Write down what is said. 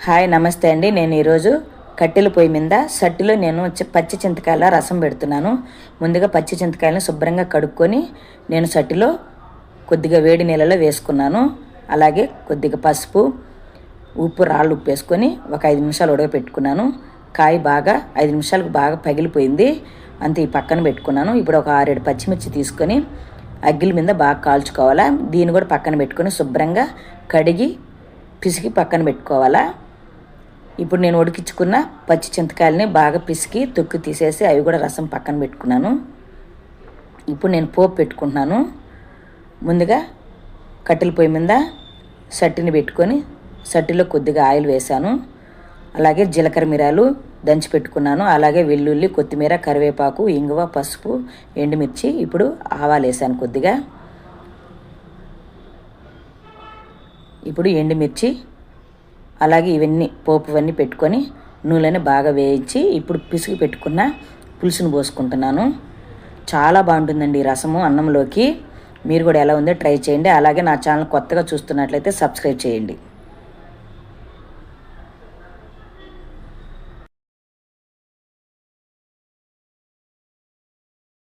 Hi నమస్తే అండి. నేను ఈరోజు కట్టెల పొయ్యి మీద సట్టిలో నేను పచ్చి చింతకాయల రసం పెడుతున్నాను. ముందుగా పచ్చి చింతకాయలను శుభ్రంగా కడుక్కొని నేను సట్టిలో కొద్దిగా వేడి నీళ్ళలో వేసుకున్నాను. అలాగే కొద్దిగా పసుపు, ఉప్పు, రాళ్ళు ఉప్పు వేసుకొని ఒక 5 నిమిషాలు ఉడకపెట్టుకున్నాను. కాయ బాగా 5 నిమిషాలకు బాగా పగిలిపోయింది. అంతే ఈ పక్కన పెట్టుకున్నాను. ఇప్పుడు ఒక 6-7 పచ్చిమిర్చి తీసుకొని అగ్గిల మీద బాగా కాల్చుకోవాలా. దీన్ని కూడా పక్కన పెట్టుకొని శుభ్రంగా కడిగి పిసికి పక్కన పెట్టుకోవాలా. ఇప్పుడు నేను ఉడికించుకున్న పచ్చి చింతకాయలని బాగా పిసికి తొక్కు తీసేసి అవి కూడా రసం పక్కన పెట్టుకున్నాను. ఇప్పుడు నేను పోపు పెట్టుకుంటున్నాను. ముందుగా కట్టెల పొయ్యి మీద సట్టిని పెట్టుకొని సట్టిలో కొద్దిగా ఆయిల్ వేసాను. అలాగే జీలకర్ర మిరాలు దంచి పెట్టుకున్నాను. అలాగే వెల్లుల్లి, కొత్తిమీర, కరివేపాకు, ఇంగువ, పసుపు, ఎండుమిర్చి, ఇప్పుడు ఆవాలు వేసాను కొద్దిగా. ఇప్పుడు ఎండుమిర్చి అలాగే ఇవన్నీ పోపువన్నీ పెట్టుకొని నూనెని బాగా వేయించి ఇప్పుడు పిసికి పెట్టుకున్న పులుసును పోసుకుంటున్నాను. చాలా బాగుంటుందండి ఈ రసము అన్నంలోకి. మీరు కూడా ఎలా ఉందో ట్రై చేయండి. అలాగే నా ఛానల్ కొత్తగా చూస్తున్నట్లయితే సబ్స్క్రైబ్ చేయండి.